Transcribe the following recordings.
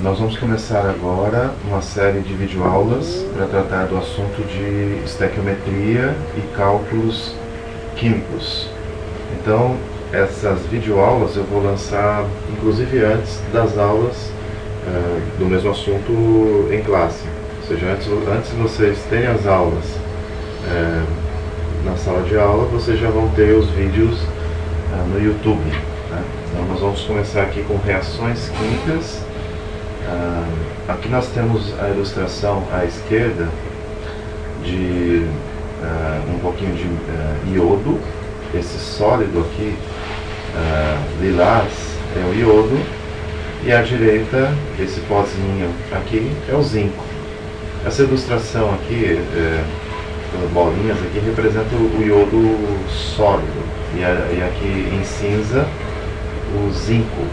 Nós vamos começar agora uma série de videoaulas para tratar do assunto de estequiometria e cálculos químicos. Então, essas videoaulas eu vou lançar inclusive antes das aulas do mesmo assunto em classe. Ou seja, antes de vocês terem as aulas na sala de aula, vocês já vão ter os vídeos no YouTube, né? Então nós vamos começar aqui com reações químicas. Aqui nós temos a ilustração à esquerda de um pouquinho de iodo. Esse sólido aqui, lilás, é o iodo, e à direita, esse pozinho aqui, é o zinco. Essa ilustração aqui, pelas bolinhas aqui, representa o iodo sólido, e aqui em cinza, o zinco.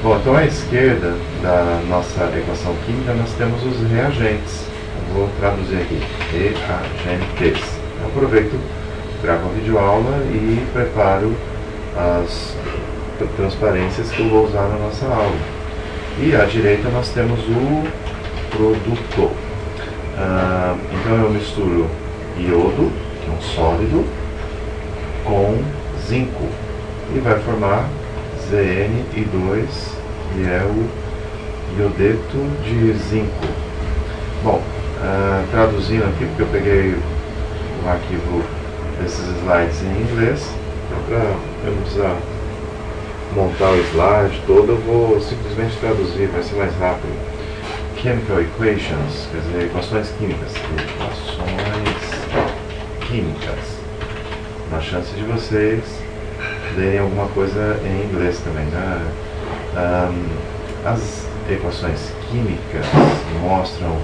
Bom, então à esquerda da nossa equação química nós temos os reagentes. Eu vou traduzir aqui, reagentes. Eu aproveito, gravo a videoaula e preparo as transparências que eu vou usar na nossa aula. E à direita nós temos o produto. Então eu misturo iodo, que é um sólido, com zinco, e vai formar ZnI2, que é o iodeto de zinco. Bom, traduzindo aqui, porque eu peguei um arquivo desses slides em inglês, então para eu não precisar montar o slide todo, eu vou simplesmente traduzir, vai ser mais rápido. Chemical equations, quer dizer, equações químicas. Equações químicas. Uma chance de vocês lerem alguma coisa em inglês também, né? As equações químicas mostram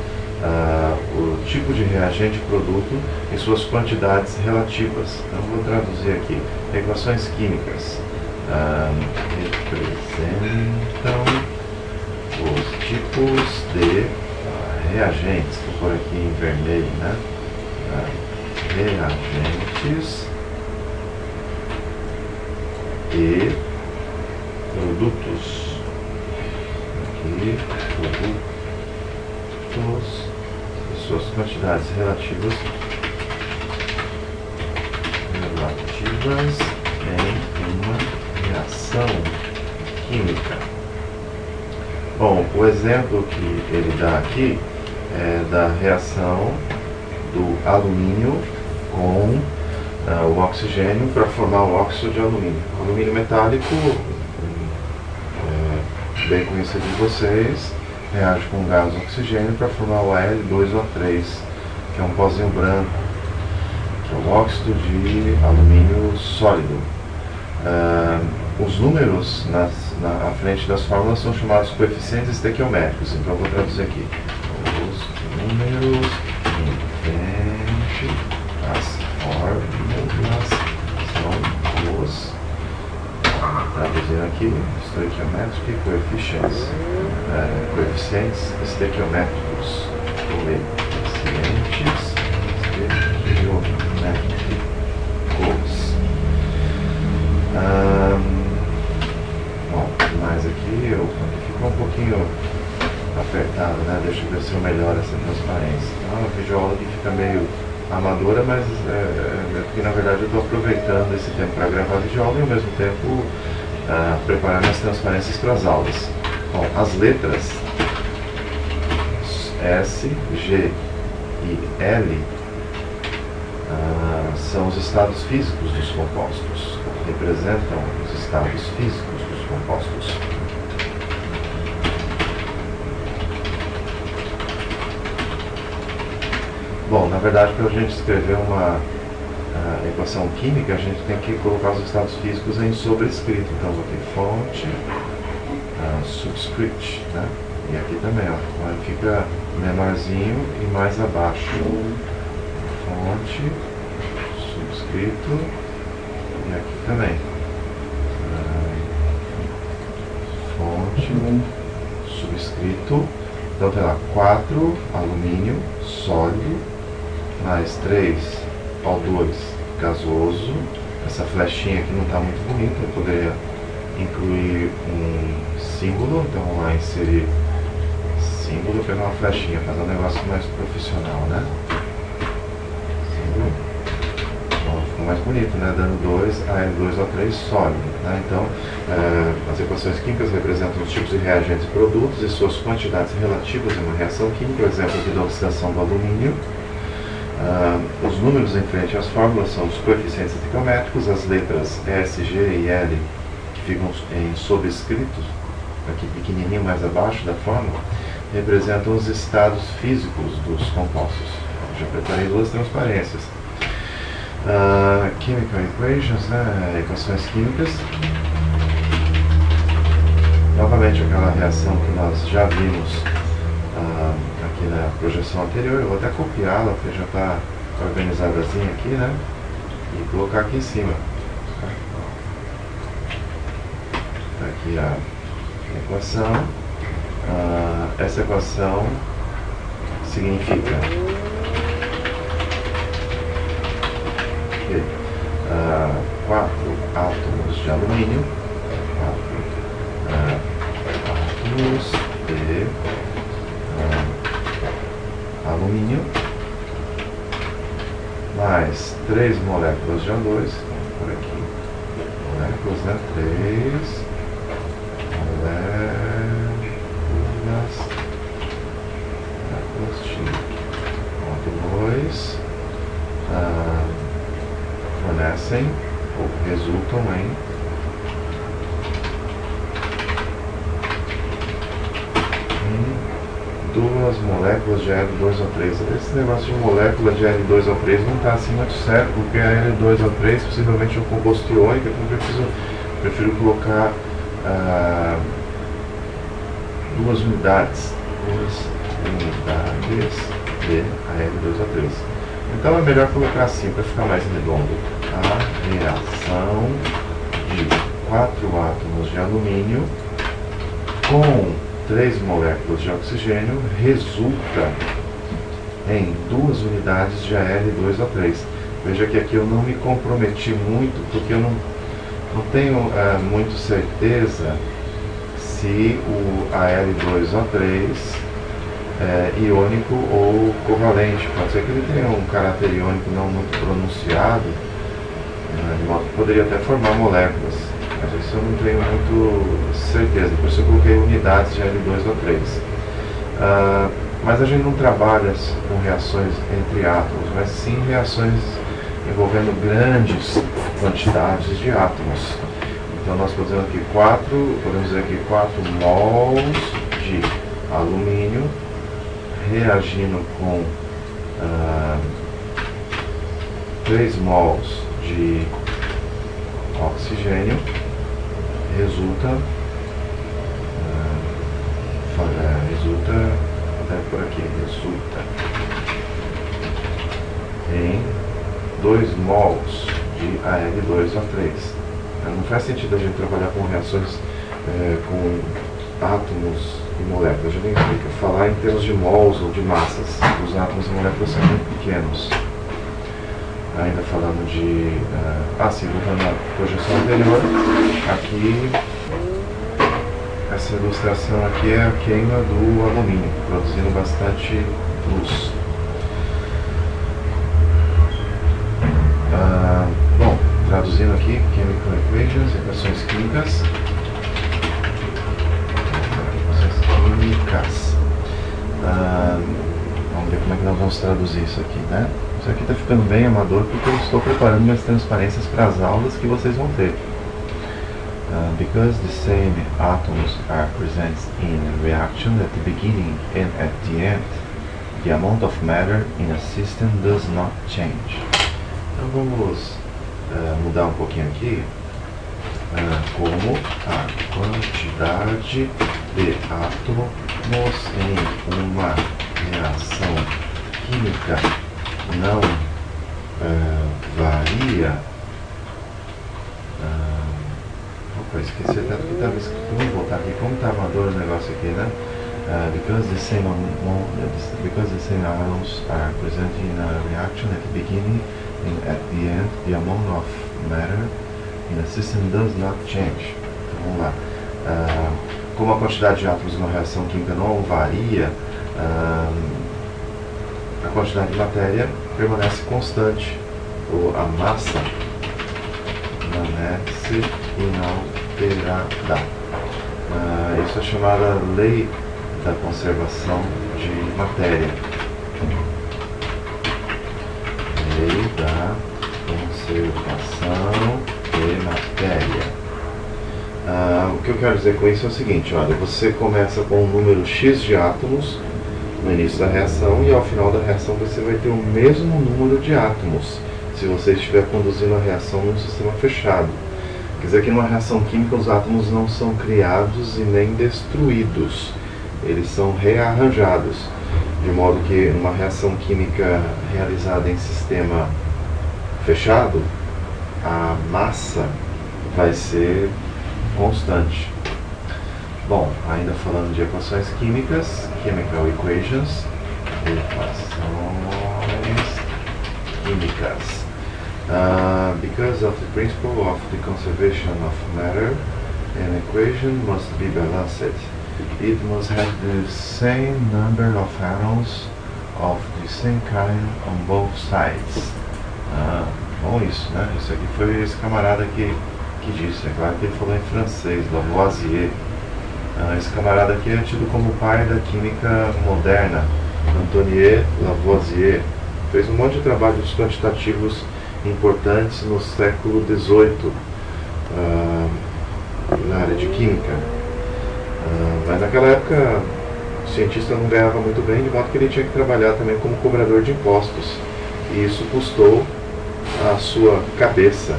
o tipo de reagente e produto em suas quantidades relativas. Então vou traduzir aqui. Equações químicas representam os tipos de reagentes. Vou pôr aqui em vermelho, né? Reagentes e produtos. Aqui, produtos e suas quantidades relativas em uma reação química. Bom, o exemplo que ele dá aqui é da reação do alumínio com o oxigênio para formar o óxido de alumínio. O alumínio metálico, bem conhecido de vocês, reage com o gás oxigênio para formar o Al2O3, que é um pozinho branco, que é o óxido de alumínio sólido. Os números à frente das fórmulas são chamados coeficientes estequiométricos, então eu vou traduzir aqui. Os números em frente às fórmulas são os, traduzindo aqui, estequiométricos e coeficientes. Coeficientes estequiométricos. Coeficientes estequiométricos. Bom, mais aqui ficou um pouquinho apertado, né? Deixa eu ver se eu melhoro essa transparência. Então, a videoaula aqui fica meio amadora, mas porque na verdade eu estou aproveitando esse tempo para gravar a videoaula e ao mesmo tempo preparar minhas transparências para as aulas. Bom, as letras S, G e L são os estados físicos dos compostos, representam os estados físicos dos compostos. Bom, na verdade, para a gente escrever uma equação química, a gente tem que colocar os estados físicos em sobrescrito. Então, vou ter fonte, subscript, né? E aqui também, ó, fica menorzinho e mais abaixo. Fonte, subscrito, e aqui também. Fonte, subscrito. Então tem lá 4 alumínio sólido, mais 3 O2 gasoso. Essa flechinha aqui não está muito bonita, eu poderia incluir um símbolo, então vamos lá inserir símbolo, pegar uma flechinha, fazer um negócio mais profissional, né? Símbolo. Bom, ficou mais bonito, né? Dando 2, AL2O3 sólido, né? Então, as equações químicas representam os tipos de reagentes e produtos e suas quantidades relativas em uma reação química. O exemplo aqui da oxidação do alumínio. Os números em frente às fórmulas são os coeficientes estequiométricos, as letras S, G e L, que ficam em sobrescritos, aqui pequenininho mais abaixo da fórmula, representam os estados físicos dos compostos. Já preparei 2 transparências. Chemical equations, né? Equações químicas. Novamente aquela reação que nós já vimos aqui na projeção anterior. Eu vou até copiá-la, porque já está organizadazinha aqui, né? E colocar aqui em cima. Está aqui a equação. Essa equação significa que 4 átomos de alumínio, 4 átomos de alumínio, mais 3 moléculas de A2, por aqui, moléculas, né? 3 moléculas de A2 fornecem ou resultam em duas moléculas de L2O3. Esse negócio de molécula de L2O3 não está assim muito certo, porque a L2O3 possivelmente é um composto iônico, então prefiro colocar 2 unidades de L2O3. Então é melhor colocar assim para ficar mais redondo. A reação de 4 átomos de alumínio com 3 moléculas de oxigênio resulta em 2 unidades de Al2O3. Veja que aqui eu não me comprometi muito, porque eu não tenho muito certeza se o Al2O3 é iônico ou covalente. Pode ser que ele tenha um caráter iônico não muito pronunciado, de modo que poderia até formar moléculas. Mas isso eu não tenho muito certeza, por isso eu coloquei unidades de L2O3. Mas a gente não trabalha com reações entre átomos, mas sim reações envolvendo grandes quantidades de átomos. Então nós podemos dizer aqui 4 mols de alumínio reagindo com 3 mols de oxigênio resulta até por aqui, resulta em 2 mols de Al2O3. Não faz sentido a gente trabalhar com reações com átomos e moléculas. A gente tem que falar em termos de mols ou de massas. Os átomos e moléculas são muito pequenos. Ainda falando de... voltando à projeção anterior, aqui, essa ilustração aqui é a queima do alumínio, produzindo bastante luz. Bom, traduzindo aqui, Chemical Equations, equações químicas. Vamos ver como é que nós vamos traduzir isso aqui, né? Isso aqui está ficando bem amador porque eu estou preparando minhas transparências para as aulas que vocês vão ter. Because the same atoms are present in a reaction at the beginning and at the end, the amount of matter in a system does not change. Então vamos mudar um pouquinho aqui, como a quantidade de átomos em uma reação química não varia. Opa, esqueci até do que estava escrito. Vamos voltar aqui. Como está amador o negócio aqui, né? Because the same atoms are present in a reaction at the beginning and at the end, the amount of matter in a system does not change. Então, vamos lá. como a quantidade de átomos numa reação química não varia, a quantidade de matéria permanece constante, ou a massa permanece inalterada. Isso é chamada lei da conservação de matéria. Lei da conservação de matéria. O que eu quero dizer com isso é o seguinte, olha, você começa com um número X de átomos no início da reação e ao final da reação você vai ter o mesmo número de átomos se você estiver conduzindo a reação num sistema fechado. Quer dizer que numa reação química os átomos não são criados e nem destruídos, eles são rearranjados, de modo que numa reação química realizada em sistema fechado, a massa vai ser constante. Bom, ainda falando de equações químicas, chemical equations, equações químicas. Because of the principle of the conservation of matter, an equation must be balanced. It must have the same number of atoms of the same kind on both sides. Bom, isso, né? Isso aqui foi esse camarada que disse. É claro que ele falou em francês, Lavoisier. Esse camarada aqui é tido como o pai da química moderna, Antoine Lavoisier. Fez um monte de trabalhos quantitativos importantes no século XVIII na área de química. Mas naquela época o cientista não ganhava muito bem, de modo que ele tinha que trabalhar também como cobrador de impostos. E isso custou a sua cabeça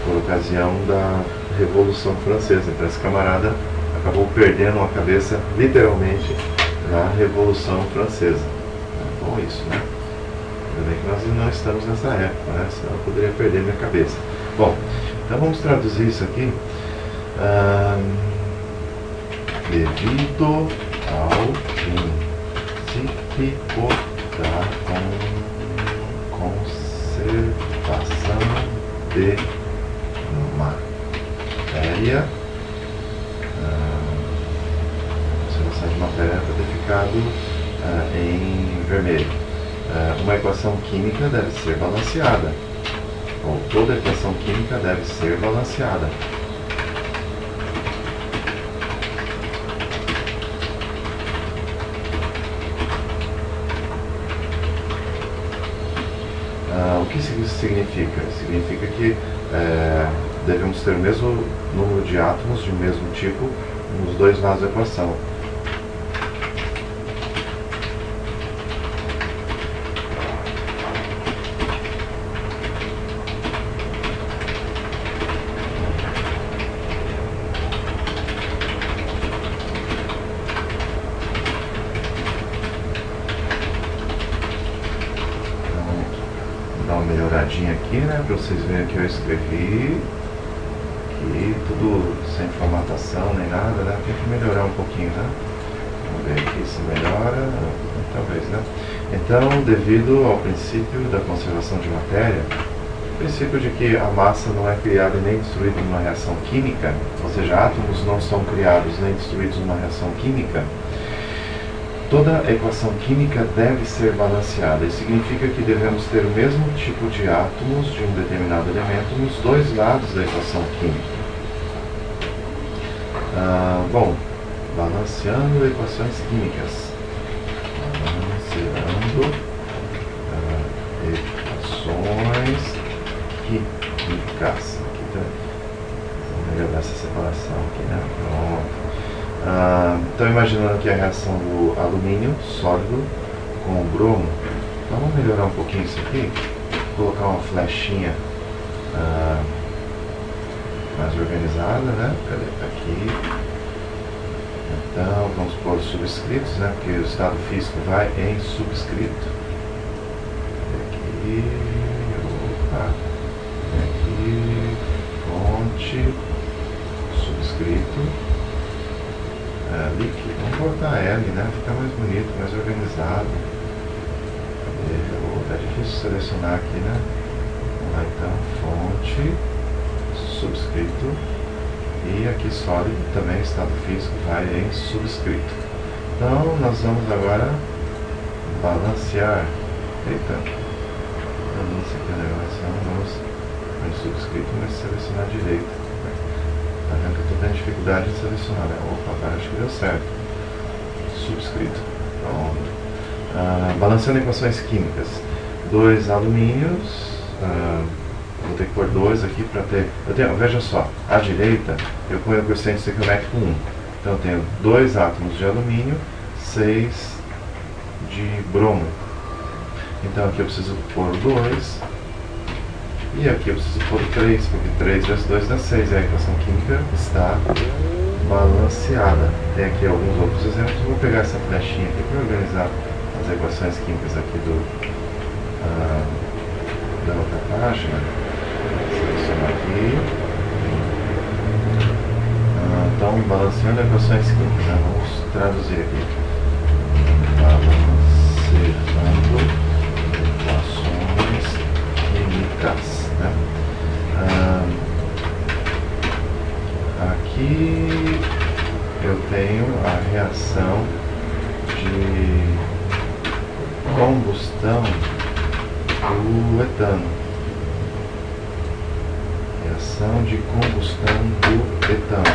por ocasião da Revolução Francesa. Então esse camarada acabou perdendo a cabeça literalmente na Revolução Francesa. Bom, isso, né? Ainda bem que nós não estamos nessa época, né? Senão eu poderia perder minha cabeça. Bom, então vamos traduzir isso aqui. Devido ao princípio da conservação de matéria, conservação de matéria para ter ficado em vermelho. Uma equação química deve ser balanceada, ou toda equação química deve ser balanceada. O que isso significa? Significa que devemos ter o mesmo número de átomos de mesmo tipo nos dois lados da equação. Melhoradinha aqui, né, para vocês verem que eu escrevi aqui, tudo sem formatação nem nada, né, tem que melhorar um pouquinho, né, vamos ver aqui se melhora, talvez, né. Então, devido ao princípio da conservação de matéria, o princípio de que a massa não é criada e nem destruída numa reação química, ou seja, átomos não são criados nem destruídos numa reação química, toda equação química deve ser balanceada. Isso significa que devemos ter o mesmo tipo de átomos de um determinado elemento nos dois lados da equação química. Bom, balanceando equações químicas. Balanceando equações químicas. Aqui tá. Vamos melhorar essa separação aqui, né? Pronto. Então, imaginando que a reação do alumínio sólido com o bromo, então vamos melhorar um pouquinho isso aqui, colocar uma flechinha mais organizada, né? Aqui. Então, vamos pôr os subscritos, né? Porque o estado físico vai em subscrito. Aqui, opa, aqui, fonte, subscrito. Líquido, vamos botar L, né? Fica mais bonito, mais organizado. Tá difícil selecionar aqui, né? Vamos lá então, fonte, subscrito, E aqui sólido também, estado físico, vai em subscrito. Então nós vamos agora balancear. Eita, balança aqui o negócio. Vamos em subscrito, mas selecionar direito. Tá vendo que eu estou tendo dificuldade em selecionar, né? Opa, agora acho que deu certo. Subscrito. Pronto. Balanceando equações químicas. 2 alumínios. Vou ter que pôr 2 aqui para ter. Veja só, à direita eu ponho o coeficiente estequiométrico 1. Então eu tenho 2 átomos de alumínio, 6 de bromo. Então aqui eu preciso pôr 2. E aqui eu preciso pôr 3, porque 3 vezes 2 dá 6. E a equação química está balanceada. Tem aqui alguns outros exemplos. Vou pegar essa flechinha aqui para organizar as equações químicas aqui da outra página. Selecionar aqui. Então, balanceando equações químicas, né? Vamos traduzir aqui. Balanceando equações químicas, né? Aqui eu tenho a reação de combustão do etano. Reação de combustão do etano.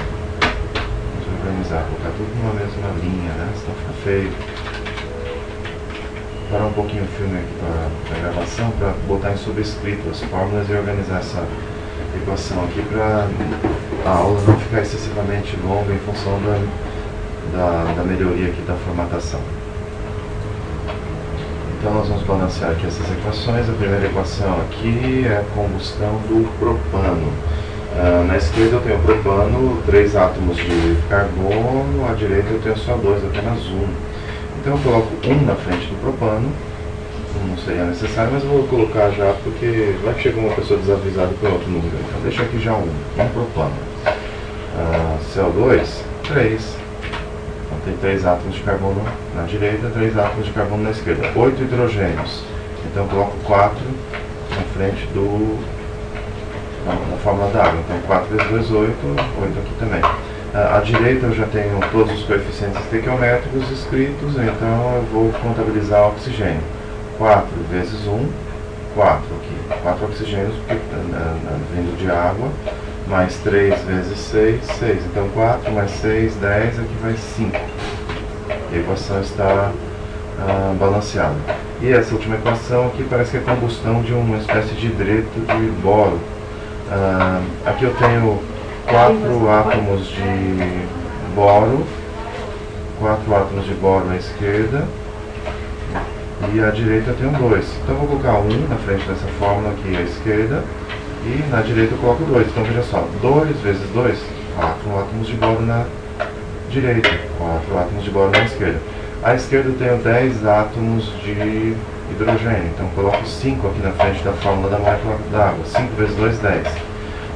Vamos organizar, colocar tudo numa mesma linha, né? Senão fica feio. Parar um pouquinho o filme aqui para a gravação, para botar em subscrito as fórmulas e organizar essa equação aqui para a aula não ficar excessivamente longa em função da melhoria aqui da formatação. Então nós vamos balancear aqui essas equações. A primeira equação aqui é a combustão do propano. Na esquerda eu tenho propano, 3 átomos de carbono, à direita eu tenho só 2, apenas 1. Então eu coloco 1 na frente do propano, não seria necessário, mas eu vou colocar já porque vai que chega uma pessoa desavisada com outro número. Então deixa aqui já 1 propano. CO2, 3. Então tem 3 átomos de carbono na direita, 3 átomos de carbono na esquerda. 8 hidrogênios. Então eu coloco 4 na frente na fórmula da água. Então 4 vezes 2, 8, 8 aqui também. À direita eu já tenho todos os coeficientes estequiométricos escritos, então eu vou contabilizar o oxigênio. 4 vezes 1, 4 aqui. 4 oxigênios vindo de água, mais 3 vezes 6, 6. Então 4 mais 6, 10, aqui vai 5. E a equação está balanceada. E essa última equação aqui parece que é a combustão de uma espécie de hidreto de boro. Aqui eu tenho 4 átomos de boro, 4 átomos de boro à esquerda, e à direita eu tenho 2. Então eu vou colocar 1 na frente dessa fórmula aqui à esquerda, e na direita eu coloco 2. Então veja só, 2 vezes 2, 4 átomos de boro na direita, 4 átomos de boro na esquerda. À esquerda eu tenho 10 átomos de hidrogênio, então eu coloco 5 aqui na frente da fórmula da molécula d'água. 5 vezes 2, 10.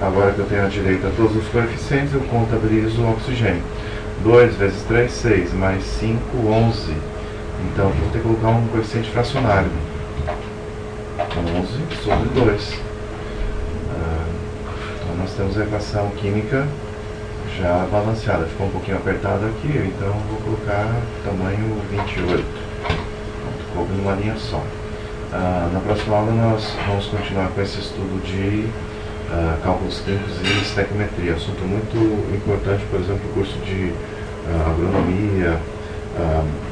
Agora que eu tenho à direita todos os coeficientes, eu contabilizo o oxigênio. 2 vezes 3, 6, mais 5, 11. Então aqui eu vou ter que colocar um coeficiente fracionário. 11 sobre 2. Então nós temos a equação química já balanceada. Ficou um pouquinho apertado aqui, então eu vou colocar tamanho 28. Coube numa linha só. Na próxima aula nós vamos continuar com esse estudo de cálculos químicos e estequiometria, assunto muito importante, por exemplo, o curso de agronomia,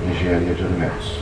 engenharia de alimentos.